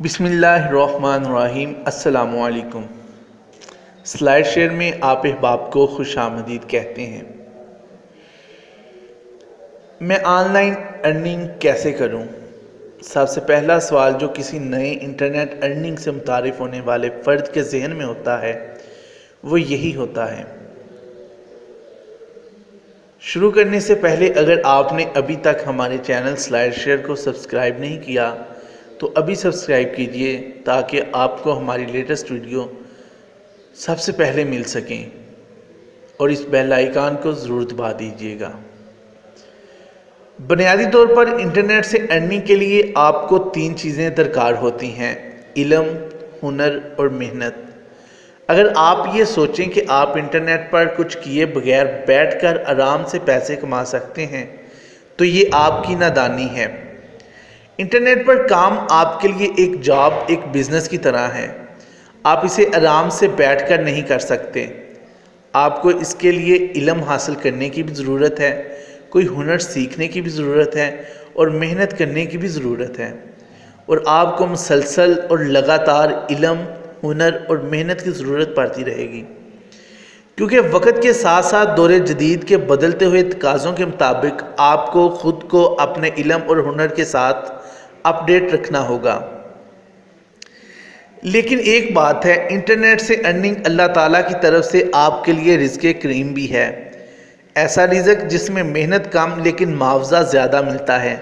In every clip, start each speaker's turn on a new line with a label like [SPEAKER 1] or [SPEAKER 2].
[SPEAKER 1] बिस्मिल्लाहिर्रहमानिर्रहीम। अस्सलामुअलैकुम। Slide share में आप अहबाब को खुश आमदीद कहते हैं। मैं ऑनलाइन अर्निंग कैसे करूं? सबसे पहला सवाल जो किसी नए इंटरनेट अर्निंग से मुतारिफ होने वाले फ़र्द के जहन में होता है वो यही होता है। शुरू करने से पहले अगर आपने अभी तक हमारे चैनल स्लाइड शेयर को सब्सक्राइब नहीं किया तो अभी सब्सक्राइब कीजिए ताकि आपको हमारी लेटेस्ट वीडियो सबसे पहले मिल सकें और इस बेल आइकन को ज़रूर दबा दीजिएगा। बुनियादी तौर पर इंटरनेट से अर्निंग के लिए आपको 3 चीज़ें दरकार होती हैं: इल्म, हुनर और मेहनत। अगर आप ये सोचें कि आप इंटरनेट पर कुछ किए बगैर बैठकर आराम से पैसे कमा सकते हैं तो ये आपकी नादानी है। इंटरनेट पर काम आपके लिए एक जॉब, एक बिज़नेस की तरह है। आप इसे आराम से बैठकर नहीं कर सकते। आपको इसके लिए इल्म हासिल करने की भी ज़रूरत है, कोई हुनर सीखने की भी ज़रूरत है और मेहनत करने की भी ज़रूरत है। और आपको मुसलसल और लगातार इल्म, हुनर और मेहनत की ज़रूरत पड़ती रहेगी, क्योंकि वक्त के साथ साथ दौर जदीद के बदलते हुए तकाज़ों के मुताबिक आपको ख़ुद को अपने इल्म और हुनर के साथ अपडेट रखना होगा। लेकिन एक बात है, इंटरनेट से अर्निंग अल्लाह ताला की तरफ से आपके लिए रिज़्क़े करीम भी है। ऐसा रिज़्क़ जिसमें मेहनत कम लेकिन मुआवजा ज़्यादा मिलता है।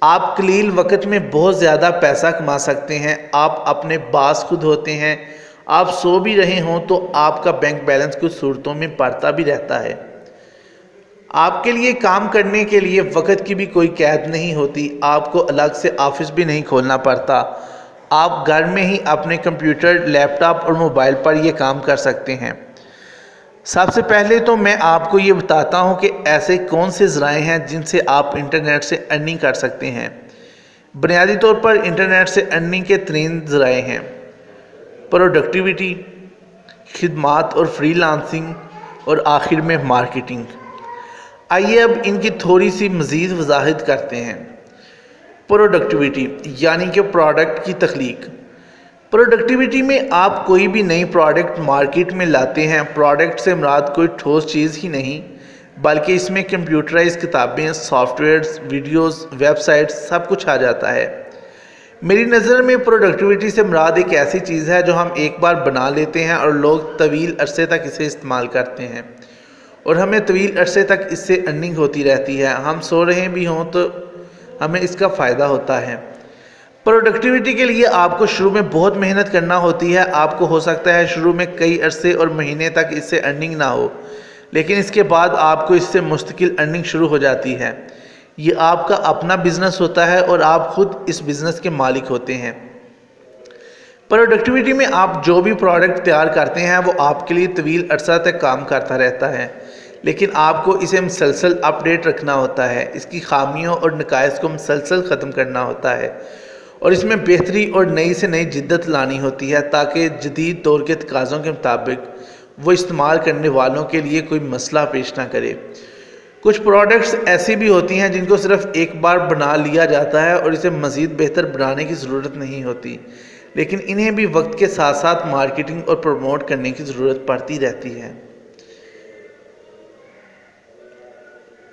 [SPEAKER 1] आप कलील वक्त में बहुत ज़्यादा पैसा कमा सकते हैं। आप अपने बास खुद होते हैं। आप सो भी रहे हों तो आपका बैंक बैलेंस कुछ सूरतों में बढ़ता भी रहता है। आपके लिए काम करने के लिए वक्त की भी कोई कैद नहीं होती। आपको अलग से ऑफिस भी नहीं खोलना पड़ता। आप घर में ही अपने कंप्यूटर, लैपटॉप और मोबाइल पर ये काम कर सकते हैं। सबसे पहले तो मैं आपको ये बताता हूँ कि ऐसे कौन से ज़राए हैं जिनसे आप इंटरनेट से अर्निंग कर सकते हैं। बुनियादी तौर पर इंटरनेट से अर्निंग के 3 ज़राए हैं: प्रोडक्टिविटी, खिदमात और फ्रीलांसिंग, और आखिर में मार्केटिंग। आइए अब इनकी थोड़ी सी मज़ीद वजाहत करते हैं। प्रोडक्टिविटी यानी कि प्रोडक्ट की तख्लीक। प्रोडक्टिविटी में आप कोई भी नई प्रोडक्ट मार्केट में लाते हैं। प्रोडक्ट से मुराद कोई ठोस चीज़ ही नहीं, बल्कि इसमें कंप्यूटराइज किताबें, सॉफ्टवेयर्स, वीडियोस, वेबसाइट्स सब कुछ आ जाता है। मेरी नज़र में प्रोडक्टिविटी से मुराद एक ऐसी चीज़ है जो हम एक बार बना लेते हैं और लोग तवील अरसे तक इसे इस्तेमाल करते हैं और हमें तवील अरसे तक इससे अर्निंग होती रहती है। हम सो रहे भी हों तो हमें इसका फ़ायदा होता है। प्रोडक्टिविटी के लिए आपको शुरू में बहुत मेहनत करना होती है। आपको हो सकता है शुरू में कई अरसे और महीने तक इससे अर्निंग ना हो, लेकिन इसके बाद आपको इससे मुस्तकिल अर्निंग शुरू हो जाती है। ये आपका अपना बिजनेस होता है और आप खुद इस बिज़नेस के मालिक होते हैं। प्रोडक्टिविटी में आप जो भी प्रोडक्ट तैयार करते हैं वो आपके लिए तवील अरसा तक काम करता रहता है, लेकिन आपको इसे मुसलसल अपडेट रखना होता है। इसकी खामियों और नकाइस को मुसलसल ख़त्म करना होता है और इसमें बेहतरी और नई से नई जिद्दत लानी होती है ताकि जदीद दौर के तकाज़ों के मुताबिक वो इस्तेमाल करने वालों के लिए कोई मसला पेश ना करे। कुछ प्रोडक्ट्स ऐसी भी होती हैं जिनको सिर्फ एक बार बना लिया जाता है और इसे मज़ीद बेहतर बनाने की ज़रूरत नहीं होती, लेकिन इन्हें भी वक्त के साथ साथ मार्केटिंग और प्रमोट करने की ज़रूरत पड़ती रहती है।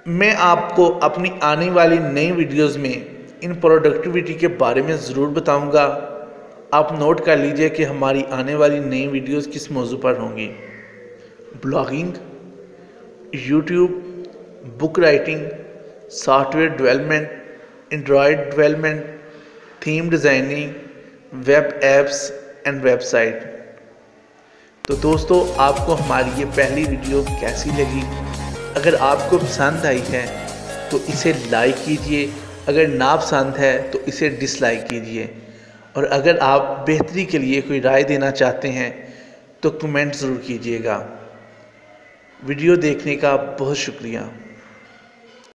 [SPEAKER 1] मैं आपको अपनी आने वाली नई वीडियोस में इन प्रोडक्टिविटी के बारे में ज़रूर बताऊंगा। आप नोट कर लीजिए कि हमारी आने वाली नई वीडियोस किस मौजू पर होंगी: blogging, YouTube, book writing, software development, Android development, theme designing, web apps and website. तो दोस्तों, आपको हमारी ये पहली वीडियो कैसी लगी? अगर आपको पसंद आई है तो इसे लाइक कीजिए, अगर ना पसंद है तो इसे डिसलाइक कीजिए, और अगर आप बेहतरी के लिए कोई राय देना चाहते हैं तो कमेंट ज़रूर कीजिएगा। वीडियो देखने का बहुत शुक्रिया।